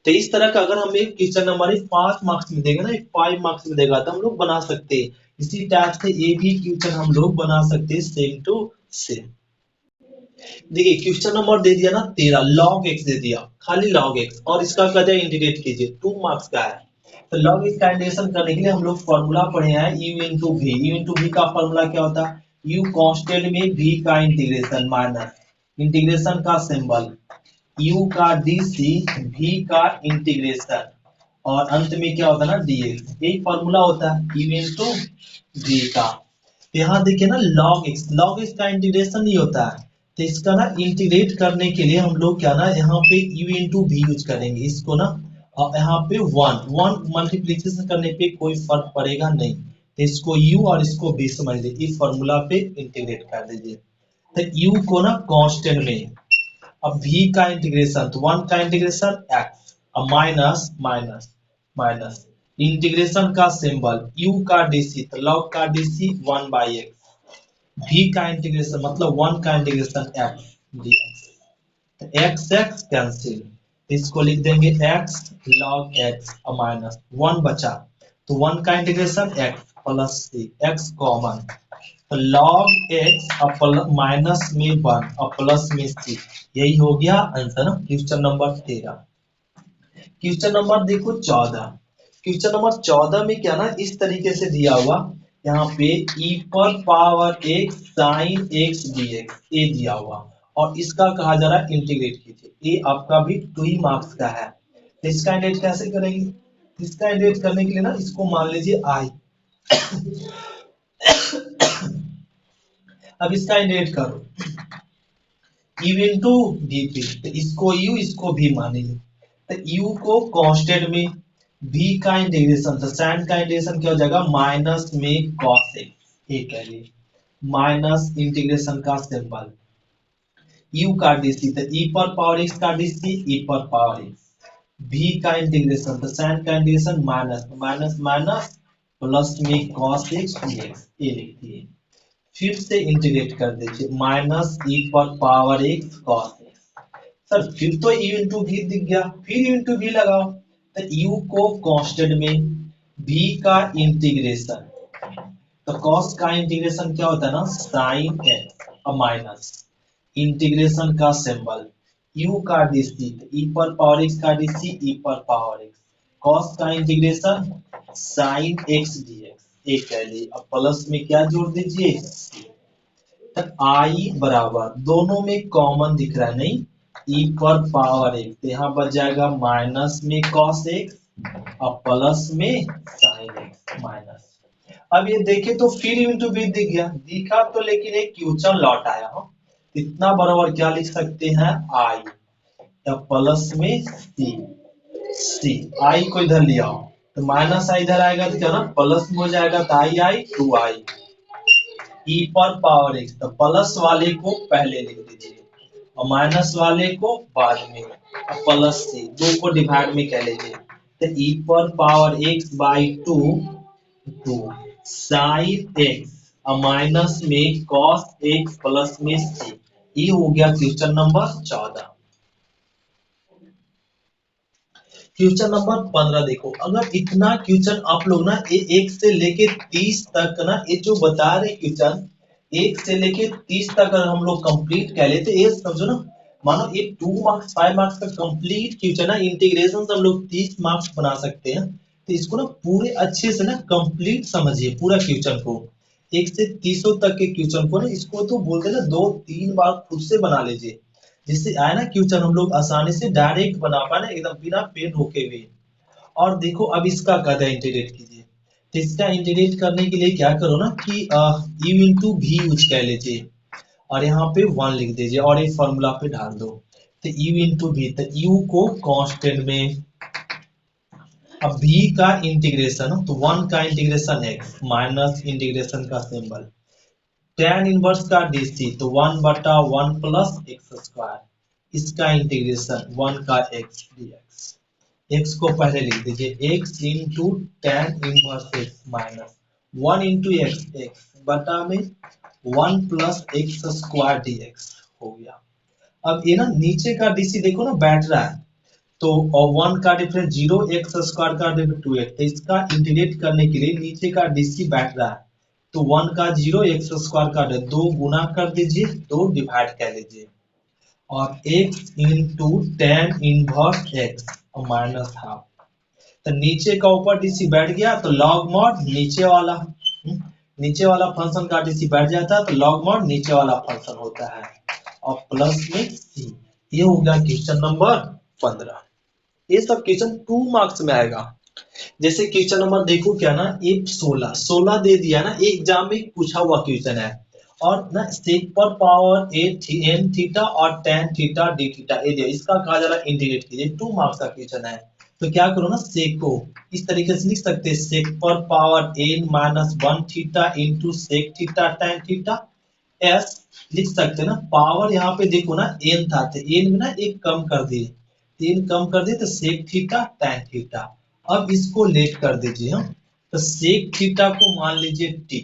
तो इस तरह का अगर हमें क्वेश्चन नंबर 5 मार्क्स में देगा ना, 5 मार्क्स में देगा, तो हम लोग बना सकते हैं। इसी टाइप से ये भी क्वेश्चन हम लोग बना सकते हैं सेम टू सेम। देखिए क्वेश्चन नंबर दे दिया ना 13, log x दे दिया, खाली log x, और इसका कहते हैं इंटीग्रेट कीजिए, 2 मार्क्स का है। तो log x का इंटीग्रेशन करने के लिए हम लोग फॉर्मूला पढ़े हैं u into v। u into v का फॉर्मूला क्या होता है, u कांस्टेंट में v का इंटीग्रेशन माइनस इंटीग्रेशन का सिंबल u का dc, v का इंटीग्रेशन, और अंत में क्या होता है ना dx। यही फॉर्मूला होता है u इंटू v का। यहाँ देखिए ना log x का इंटीग्रेशन नहीं होता है, तो इसका ना इंटीग्रेट करने के लिए हम लोग क्या ना यहाँ पे u इंटू v यूज करेंगे इसको ना, और यहाँ पे 1 मल्टीप्लिकेशन करने पे कोई फर्क पड़ेगा नहीं, तो इसको u और इसको v समझ लीजिए, इस फॉर्मूला पे इंटीग्रेट कर दीजिए। तो u को ना कांस्टेंट में, अब v का इंटीग्रेशन, तो 1 का इंटीग्रेशन x, अब माइनस माइनस माइनस इंटीग्रेशन का सिंबल u का dc, तो log का dc 1/x, v का इंटीग्रेशन मतलब 1 का इंटीग्रेशन x dx, तो x x कैंसिल, इसको लिख देंगे x log x और माइनस 1 बचा, तो 1 का integration x plus c, x common, तो log x और माइनस में 1 और प्लस में c। यही हो गया answer question number 13। Question number देखो 14। क्वेश्चन नंबर 14 में क्या ना इस तरीके से दिया हुआ, यहाँ पे e पर power x sin x dx ये दिया हुआ, और इसका कहा जा रहा है इंटीग्रेट कीजिए। ये आपका भी 2 ही मार्क्स का है, तो इसका इंटीग्रेट कैसे करेंगे, इसका इंटीग्रेट करने के लिए ना इसको मान लीजिए i। अब इसका इंटीग्रेट करो u इंटू dt, तो इसको u इसको v मानेंगे, तो u को कांस्टेंट में, v का इंटीग्रेशन, तो sin का इंटीग्रेशन क्या हो जाएगा माइनस में cos x, ये कह लिए माइनस इंटीग्रेशन का सिंबल u का dc, तो e पर पावर x का dc, e पर पावर x, v का इंटीग्रेशन, तो sin का integration minus minus minus plus में cos x dx, ये लिख दिए। फिर से इंटीग्रेट कर दीजिए माइनस e पर power x cos x। Sir फिर तो u इंटू v दिख गया, फिर u इंटू v लगाओ, तो u को कांस्टेंट में, v का इंटीग्रेशन, तो cos का इंटीग्रेशन क्या होता है ना sin x और माइनस इंटीग्रेशन का सिंबल u का dc, तो e पर पावर x का dc, e पर पावर x, cos का इंटीग्रेशन sin x dx, एक कह ली। अब प्लस में क्या जोड़ दीजिए, तो आई बराबर, दोनों में कॉमन दिख रहा है नहीं, e पर पावर x, तो यहाँ बच जाएगा माइनस में cos x और प्लस में sin x माइनस। अब ये देखे तो फिर इंटू v दिख गया, दिखा तो लेकिन एक क्वेश्चन लौट आया हो, इतना बराबर क्या लिख सकते हैं i, या प्लस में c i को इधर लिया हो, तो माइनस आई इधर आएगा तो क्या ना प्लस में हो जाएगा, तो आई आई 2i e पर पावर x, तो प्लस वाले को पहले लिख दीजिए और माइनस वाले को बाद में, प्लस से 2 को डिवाइड में कर लीजिए, तो e पर power x by 2 sine x और माइनस में cos x प्लस में c। ये हो गया क्वेश्चन नंबर 14। क्वेश्चन नंबर 15 देखो, अगर इतना क्वेश्चन आप लोग ना ये 1 से लेके 30 तक ना, ये जो बता रहे क्वेश्चन 1 से लेके 30 तक अगर हम लोग कंप्लीट कर लेते, ये समझो ना, मानो ये 2 मार्क्स 5 मार्क्स का कंप्लीट क्वेश्चन है, इंटीग्रेशन से हम लोग 30 मार्क्स बना सकते हैं। तो इसको ना पूरे अच्छे से ना कंप्लीट समझिए पूरा क्वेश्चन को, 1 से 300 तक के क्वेश्चन को ना इसको तो बोलते हैं ना 2-3 बार खुद से बना लीजिए, जिससे आए ना क्वेश्चन हम लोग आसानी से डायरेक्ट बना पाए ना एकदम बिना पेन रोके हुए। और देखो अब इसका कहता है इंटीग्रेट कीजिए, तो इसका इंटीग्रेट करने के लिए क्या करो ना कि u इंटू वी यूज कर लीजिए और यहाँ पे 1 लिख दीजिए और इस फॉर्मूला पे डाल दो। तो u इंटू वी, तो u को कांस्टेंट में, अब v का इंटीग्रेशन तो 1 का इंटीग्रेशन x माइनस इंटीग्रेशन का सिंबल tan इनवर्स का dc तो 1/1 प्लस एक्स स्क्वायर, इसका इंटीग्रेशन 1 का x dx, x को पहले लिख दीजिए x into tan inverse x minus 1 into x, x बटा में 1 प्लस एक्स स्क्वायर dx हो गया। अब ये ना नीचे का dc देखो ना बैठ रहा है, तो और 1 का डिफरेंस 0, एक्स स्क्वायर का डिफरेंस 2x, तो इसका इंटीग्रेट करने के लिए नीचे का dc बैठ रहा है, तो 1 का 0, एक्स स्क्वायर का 2 गुना कर दीजिए, 2 डिवाइड कर लीजिए और x into tan inverse x और माइनस हाफ, तो नीचे का ऊपर dc बैठ गया तो लॉग मॉड नीचे वाला फंक्शन का dc बैठ जाता है तो लॉग मॉड नीचे वाला फंक्शन होता है और प्लस में c। ये हो गया क्वेश्चन नंबर 15। ये सब क्वेश्चन 2 मार्क्स में आएगा। जैसे क्वेश्चन नंबर देखो क्या ना, एक 16 दे दिया ना, एग्जाम में पूछा हुआ क्वेश्चन है और ना सेक पर पावर एन थीटा और टेन थीटा डी थीटा ये दिया, इसका कहा जा रहा है इंटीग्रेट कीजिए, 2 मार्क्स का क्वेश्चन है। तो क्या करो ना, सेक को इस तरीके से लिख सकते हैं, सेक पर power n minus 1 theta into sec theta tan theta as लिख सकते हैं ना। पावर यहाँ पे देखो ना एन था तो एन में ना एक कम कर दिए, तीन कम कर दिए तो सेक थीटा टेन थीटा। अब इसको लेट कर दीजिए हम, तो सेक थीटा को मान लीजिए टी,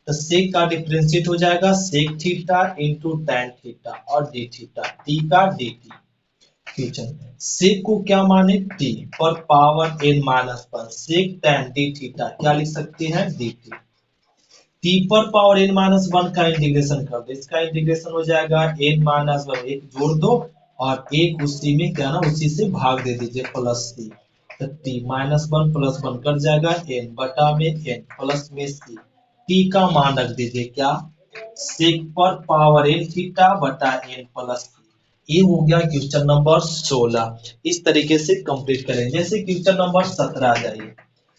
तो सेक का डिफरेंशिएट हो जाएगा sec theta into tan theta और डी थीटा, टी का डी टी। क्वेश्चन सेक को क्या माने टी पर power n minus 1, sec tan d theta क्या लिख सकते हैं डी टी। टी पर पावर एन माइनस 1 का इंटीग्रेशन कर दो, इसका इंटीग्रेशन हो जाएगा एन माइनस 1, एक जोड़ दो और एक उसी में क्या ना उसी से भाग दे दीजिए प्लस सी, तो टी माइनस 1 प्लस 1 कर जाएगा एन बटा में एन प्लस में सी। टी का मान रख दीजिए क्या, सेक पर पावर एन थीटा बटा एन प्लस सी। ये हो गया क्वेश्चन नंबर 16। इस तरीके से कंप्लीट करें। जैसे क्वेश्चन नंबर 17 आ जाइए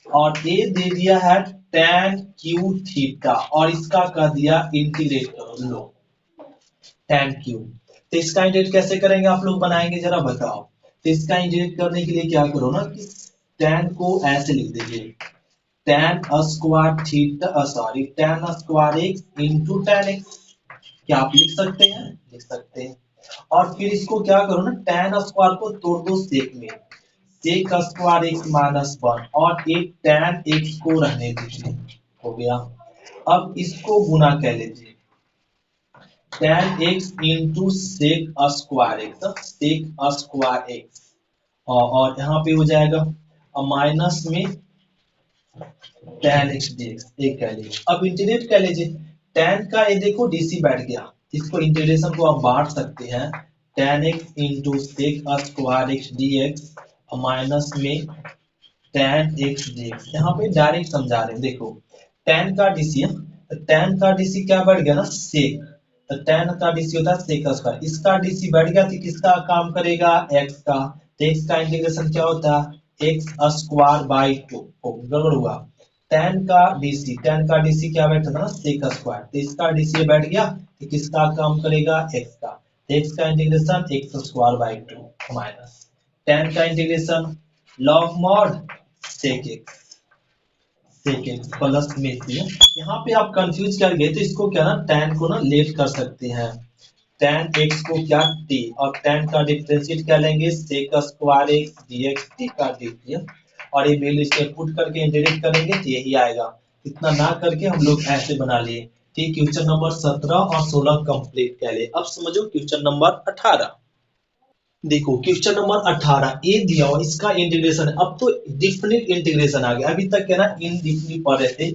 और ये दे दिया है tan क्यू थीटा और इसका कह दिया इंटीग्रेट करो, लो tan क्यू। तो इसका इंटीग्रेट कैसे करेंगे आप लोग बनाएंगे जरा बताओ। तो इसका इंटीग्रेट करने के लिए क्या करो ना कि tan को ऐसे लिख दीजिए, tan square theta sorry tan square x into tan x, क्या आप लिख सकते हैं, लिख सकते हैं। और फिर इसको क्या करो ना, tan स्क्वायर को तोड़ दो सेक में, सेक स्क्वायर एक्स माइनस 1 और एक tan एक्स को रहने दीजिए, हो गया। अब इसको गुना कर लीजिए, tan x into sec square x, sec square x और यहाँ पे हो जाएगा माइनस में tan एक्स dx, एक कह लीजिए। अब इंटीग्रेट कर लीजिए, tan का ये देखो dc बैठ गया, इसको इंटीग्रेशन को आप बांट सकते हैं, tan x into sec square x dx minus में tan एक्स dx। यहाँ पे डायरेक्ट समझा रहे हैं, देखो tan का dc है, तो tan का dc क्या बढ़ गया ना सेक, तो tan का dc होता है सेक स्क्वायर, इसका dc बढ़ गया तो किसका काम करेगा x का, तो x का इंटीग्रेशन क्या होता है एक्स स्क्वायर बाई 2, गड़बड़ हुआ। tan का dc क्या बैठा था ना सेक स्क्वायर, तो इसका dc बैठ गया तो किसका काम करेगा x का, x का integration x square by 2 minus tan का integration log mod sec x plus में सी। यहाँ पे आप कंफ्यूज कर गए तो इसको क्या ना tan को ना लेट कर सकते हैं, tan x को क्या t और tan का डिफरेंशिएट क्या लेंगे sec square x dx t का dt और ये मिल इसके पुट करके इंटीग्रेट करेंगे तो यही आएगा। इतना ना करके हम लोग ऐसे बना लिए। ठीक, क्वेश्चन नंबर 17 और 16 कंप्लीट कर लिए। अब समझो क्वेश्चन नंबर 18। देखो क्वेश्चन नंबर 18 ए दिया हुआ, इसका इंटीग्रेशन, अब तो डिफिनिट इंटीग्रेशन आ गया, अभी तक क्या ना इनडिफिनिट पढ़ रहे थे,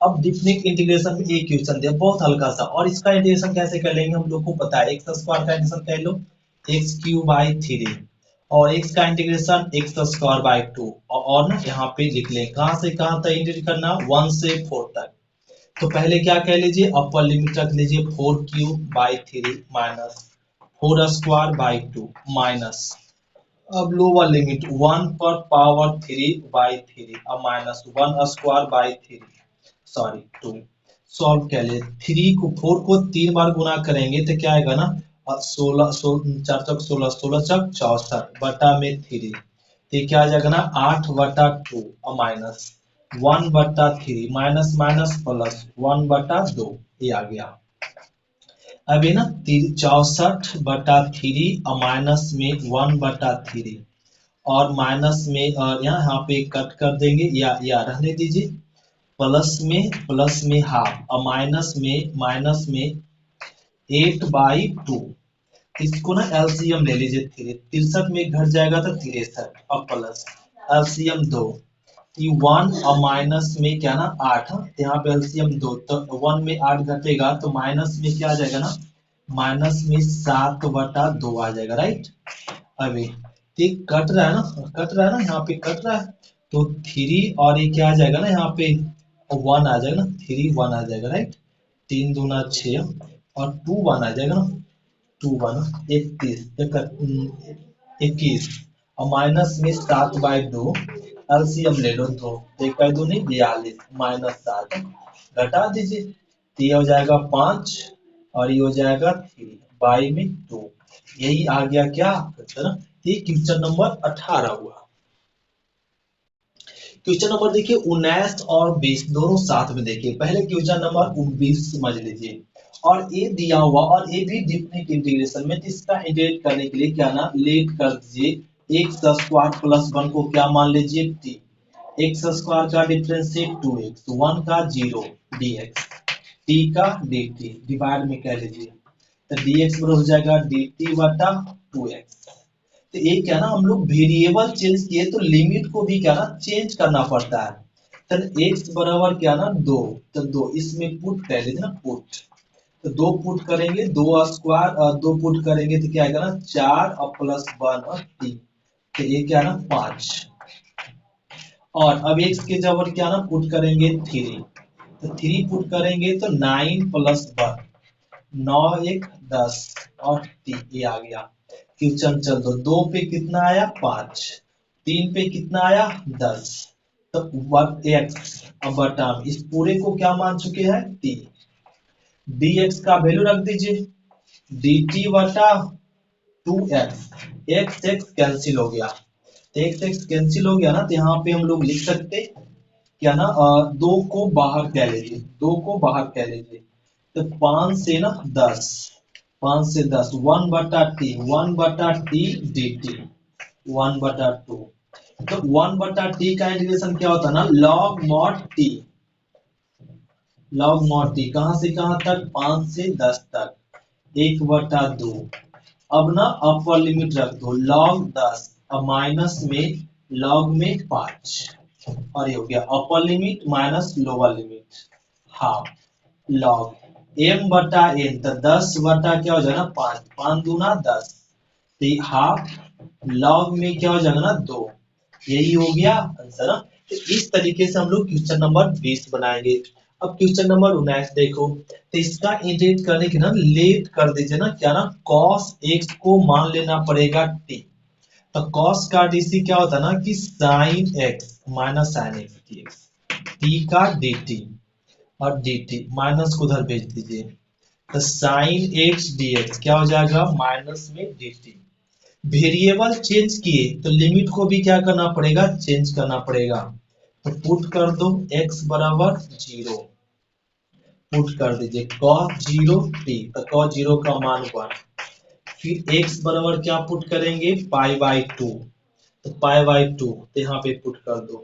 अब डिफिनिट इंटीग्रेशन में एक क्वेश्चन दिया बहुत हल्का सा, और इसका इंटीग्रेशन कैसे कर लेंगे हम लोग को पता है, एक्स स्क्वायर का इंटीग्रेशन कर लो एक्स क्यू बाई 3 और एक्स का इंटीग्रेशन एक्स स्क्वायर बाई 2 और ना यहाँ पे लिख लें कहां से कहां तक इंटीग्रेट करना 1 से 4 तक। तो पहले क्या कह लीजिए, अपर लिमिट रख लीजिए 4³/3 माइनस 4²/2 माइनस, अब लोअर लिमिट 1/3 अब माइनस 1²/3 सॉरी 2। सॉल्व कर लिए, 4 को 3 बार गुना करेंगे तो क्या आएगा ना, 16 4 चक 16 16 चक 64 बटा में 3, तो क्या आ जाएगा ना 8/2 और माइनस 1/3 माइनस माइनस प्लस 1/2, ये आ गया। अब ये ना 64/3 और माइनस में 1/3 और माइनस में और यहाँ पे कट कर देंगे या रहने दीजिए, प्लस में हाफ और माइनस में 8/2। इसको ना एलसीएम ले लीजिए, 63 में घट जाएगा तो 63 और प्लस एलसीएम 2, ये 1 और माइनस में क्या ना 8, यहाँ पे एलसीएम 2, तो 1 में 8 घटेगा तो माइनस में क्या आ जाएगा ना, माइनस में 7/2 आ जाएगा, राइट। अभी ठीक कट रहा है ना, यहाँ पे कट रहा है, तो 3 और ये क्या आ जाएगा ना, यहाँ पे 1 आ जाएगा ना, 3 1 आ जाएगा, राइट। 3 दूना 6 और 2 1 आ जाएगा ना, 2 1 21 और माइनस में 7/2, एलसीएम ले लो, तो 1/2 नहीं 42 माइनस 7 घटा दीजिए, तो ये हो जाएगा 5 और ये हो जाएगा 3 बाई में 2, यही आ गया क्या, ये क्वेश्चन नंबर 18 हुआ। क्वेश्चन नंबर देखिए 19 और 20 दोनों साथ में देखिए, पहले क्वेश्चन नंबर 19 समझ लीजिए, और ये दिया हुआ और ये भी डिफरेंट इंटीग्रेशन में, इसका इंटीग्रेट करने के लिए क्या ना लेट कर दीजिए, x² प्लस 1 को क्या मान लीजिए t, x² का डिफरेंशिएट 2x, 1 का 0 dx, t का dt डिवाइड में कह लीजिए, तो dx बराबर हो जाएगा dt बटा 2x। तो ये क्या ना हम लोग वेरिएबल चेंज किए तो लिमिट को भी क्या ना चेंज करना पड़ता है, तो x बराबर क्या ना 2, तो 2 इसमें पुट कर लीजिए ना, पुट, तो 2 पुट करेंगे, 2 पुट करेंगे तो क्या आएगा ना 4 और प्लस 1 और 3, तो ये क्या ना 5, और अब x के जगह क्या ना पुट करेंगे 3, तो 3 पुट करेंगे तो 9 प्लस 1 9 1 10 और 3, ये आ गया। क्वेश्चन चल दो, 2 पे कितना आया 5, 3 पे कितना आया 10, तो 1x अब बटा इस पूरे को क्या मान चुके हैं t, dx का वैल्यू रख दीजिए, dt बटा 2x, x x कैंसिल हो गया, तो x x कैंसिल हो गया ना, तो यहाँ पे हम लोग लिख सकते क्या ना 2 को बाहर कह लीजिए, 2 को बाहर कह लीजिए, तो 5 से ना 10, 5 से 10 1/t dt 1/2, तो 1/t का इंटीग्रेशन क्या होता है ना log mod t, log mod t कहां से कहां तक 5 से 10 तक 1/2, अब ना अपर लिमिट रख दो log 10 अब माइनस में log में 5, और ये हो गया upper limit minus lower limit half log m/n, तो 10 बटा क्या हो जाएगा ना 5, 5 दूना 10, तो हाफ log में क्या हो जाएगा ना 2, यही हो गया आंसर ना। तो इस तरीके से हम लोग क्वेश्चन नंबर 20 बनाएंगे। अब क्वेश्चन नंबर 19 देखो, तो इसका इंटीग्रेट करने के ना लेट कर दीजिए ना क्या ना cos x को मान लेना पड़ेगा t, तो cos का dc क्या होता है ना कि sin x minus sin x dx, t का dt और dt माइनस को उधर भेज दीजिए, तो sin x dx क्या हो जाएगा माइनस में dt, वेरिएबल चेंज किए तो लिमिट को भी क्या करना पड़ेगा चेंज करना पड़ेगा, तो पुट कर दो x बराबर 0, पुट कर दीजिए cos 0 t, तो cos 0 का मान 1, फिर x बराबर क्या पुट करेंगे π/2, तो π/2 तो यहाँ पे पुट कर दो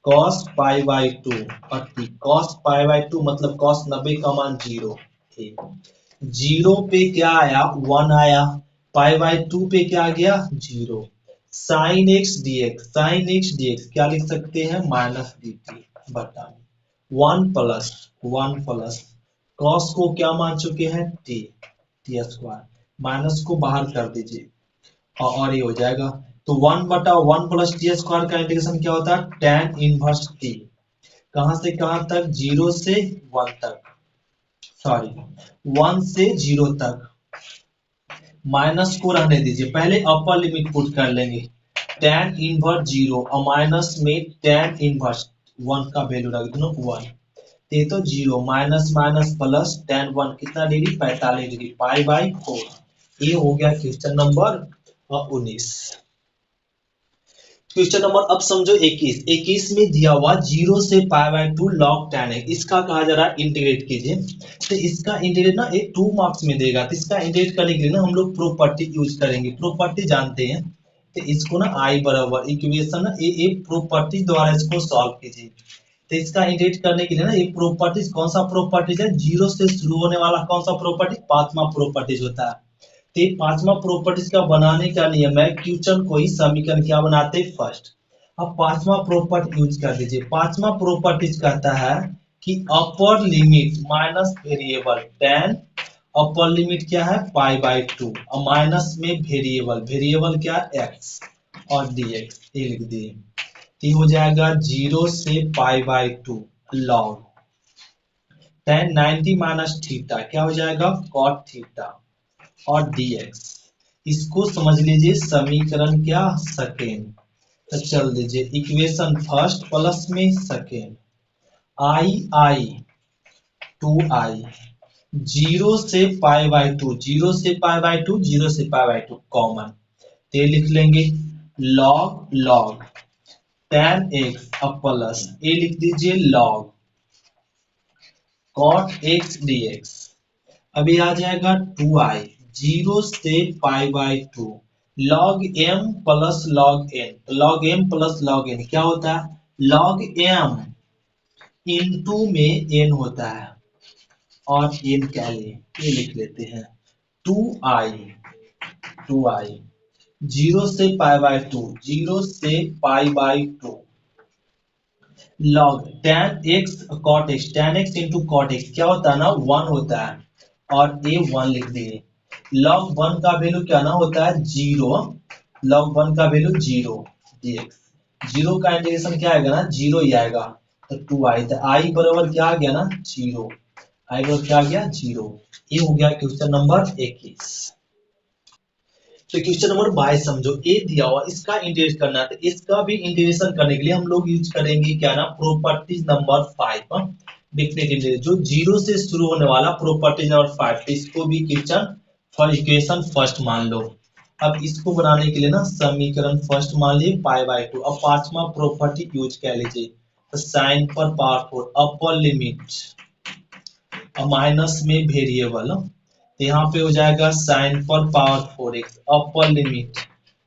cos π/2 और t, cos π/2 मतलब cos 90 का मान 0, ठीक 0 पे क्या आया 1 आया, π/2 पे क्या आ गया 0, sin x dx क्या लिख सकते हैं माइनस dt बटा 1 प्लस cos को क्या मान चुके हैं t t², माइनस को बाहर कर दीजिए और ये हो जाएगा, तो 1/1 प्लस t² का इंटीग्रेशन क्या होता है tan इनवर्स t, कहां से कहां तक, 0 से 1 तक, सॉरी 1 से 0 तक। माइनस को रहने दीजिए, पहले अपर लिमिट पुट कर लेंगे। tan इनवर्स 0 और माइनस में tan इनवर्स 1 का वैल्यू रख दो 1। ये तो 0 माइनस माइनस प्लस tan 1 कितना डिग्री, 45 डिग्री, पाई बाई 4। ये हो गया क्वेश्चन नंबर 19। क्वेश्चन नंबर अब समझो 21। 21 में दिया हुआ 0 से पाई बाई 2 log tan है, इसका कहा जा रहा है इंटीग्रेट कीजिए। तो इसका इंटीग्रेट ना ये 2 मार्क्स में देगा, तो इसका इंटीग्रेट करने के लिए ना हम लोग प्रॉपर्टी यूज करेंगे। प्रॉपर्टी जानते हैं, तो इसको ना आई बराबर इक्वेशन ना ए प्रॉपर्टी द्वारा इसको सॉल्व कीजिए। तो इसका इंटीग्रेट करने के लिए ना ये प्रॉपर्टीज, कौन सा प्रॉपर्टीज है, 0 से शुरू होने वाला कौन सा प्रॉपर्टी, पांचवा प्रॉपर्टीज होता है। तो पांचवा प्रॉपर्टीज का बनाने का नियम है, क्वेश्चन को ही समीकरण क्या बनाते फर्स्ट। अब पांचवा प्रॉपर्टी यूज कर दीजिए। पांचवा प्रॉपर्टीज कहता है कि upper limit minus variable tan, upper limit क्या है पाई बाई 2 और माइनस में वेरिएबल, वेरिएबल क्या x और dx, ये लिख दिए। तो हो जाएगा 0 से pi by 2 log tan 90 minus theta, क्या हो जाएगा cot थीटा और dx। इसको समझ लीजिए समीकरण क्या सेकेंड। तो चल दीजिए इक्वेशन फर्स्ट प्लस में सेकेंड, आई 2i 0 से पाई बाई 2, 0 से पाई बाई 2, 0 से पाई बाई 2 कॉमन, ते लिख लेंगे log tan x अब प्लस ए लिख दीजिए log cot x dx। अभी आ जाएगा 2i 0 से pi by 2 log m plus log n। log m plus log n क्या होता है, log m इंटू में n होता है और n क्या ले, ये लिख लेते हैं 2i 0 से पाई बाई 2, 0 से pi by 2 log tan x cot x, tan x into cot x क्या होता है ना 1 होता है और ये 1 लिख दिए। log 1 का वैल्यू क्या ना होता है 0, log 1 का वैल्यू 0 dx, 0 का इंटीग्रेशन क्या आएगा ना 0 ही आएगा। तो 2i, तो i बराबर क्या आ गया ना 0, i बराबर क्या आ गया 0। ये हो गया क्वेश्चन नंबर 21। तो क्वेश्चन नंबर 22 समझो, ए दिया हुआ इसका इंटीग्रेट करना है, तो इसका भी इंटीग्रेशन करने के लिए हम लोग यूज करेंगे क्या ना प्रॉपर्टी नंबर 5 डेफिनेटली, जो 0 से शुरू होने वाला प्रॉपर्टी नंबर 5, इसको भी क्वेश्चन फॉर इक्वेशन फर्स्ट मान लो। अब इसको बनाने के लिए ना समीकरण फर्स्ट मान लिए पाई बाई 2। अब पांचवा प्रॉपर्टी यूज कर लीजिए, तो साइन पर पावर 4 अपर लिमिट माइनस में वेरिएबल, यहाँ पे हो जाएगा साइन पर power 4x upper limit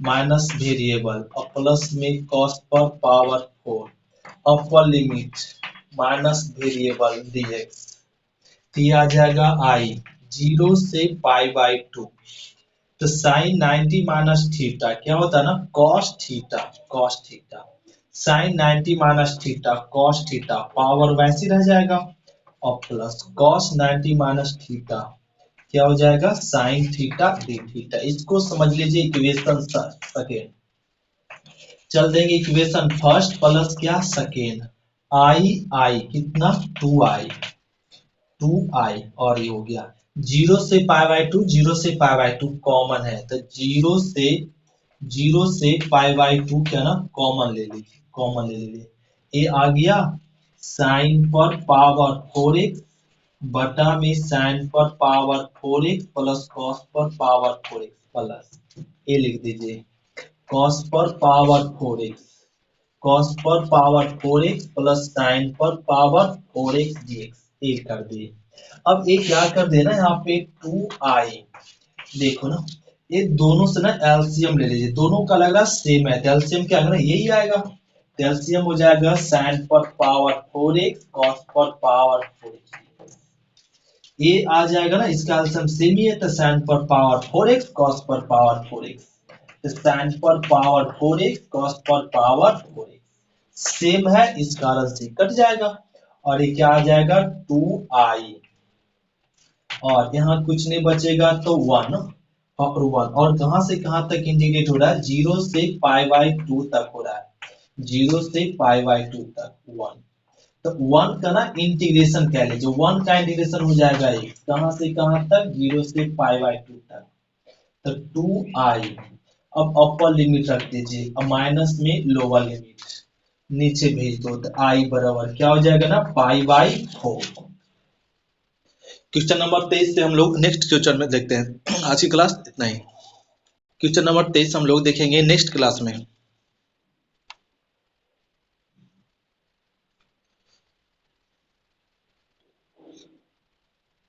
minus variable और प्लस में कॉस पर power 4 upper limit minus variable dx। तो ये आ जाएगा i 0 से पाई बाई 2, तो साइन 90 माइनस थीटा क्या होता है ना cos theta, cos theta sine 90 minus theta cos theta, power वैसे रह जाएगा और प्लस कॉस 90 माइनस थीटा क्या हो जाएगा साइन थीटा डी थीटा। इसको समझ लीजिए इक्वेशन सेकेंड। चल देंगे इक्वेशन फर्स्ट प्लस क्या सेकेंड, आई कितना 2i और ये हो गया 0 से पाई बाई 2, 0 से पाई बाई 2 कॉमन है, तो 0 से पाई बाई 2 क्या ना कॉमन ले लीजिए, कॉमन ले लीजिए। ये आ गया साइन पर पावर 4x बटा में साइन पर पावर 4x प्लस कॉस पर पावर 4x प्लस ये लिख दीजिए कॉस पर पावर 4x, कॉस पर पावर 4x प्लस साइन पर पावर 4x dx, ये कर दिए। अब ये क्या कर देना यहाँ पे 2i, देखो ना ये दोनों से ना एलसीएम ले लीजिए, दोनों का लग रहा सेम है, एलसीएम क्या आएगा ना यही आएगा। एलसीएम हो जाएगा साइन पर पावर 4x कॉस पर पावर 4x, ये आ जाएगा ना इसका एलसीएम सेम ही है, तो साइन पर पावर 4x cos पर पावर 4x, तो साइन पर पावर 4x cos पर पावर 4x सेम है, इस कारण से कट जाएगा और ये क्या आ जाएगा 2i और यहाँ कुछ नहीं बचेगा तो 1 और 1, और कहां से कहां तक इंटीग्रेट हो रहा है 0 से पाई बाई 2 तक हो रहा है, 0 से पाई बाई 2 तक 1। तो 1 का ना इंटीग्रेशन कह लीजिए, 1 का इंटीग्रेशन हो जाएगा एक, कहां से कहां तक, 0 से π/2 तक, तो 2i। अब अपर लिमिट रख दीजिए, अब माइनस में लोअर लिमिट नीचे भेज दो, तो i बराबर क्या हो जाएगा ना, π/4। क्वेश्चन नंबर 23 से हम लोग नेक्स्ट क्वेश्चन में देखते हैं। आज की क्लास इतना ही। क्वेश्चन नंबर 23 हम लोग देखेंगे नेक्स्ट क्लास में।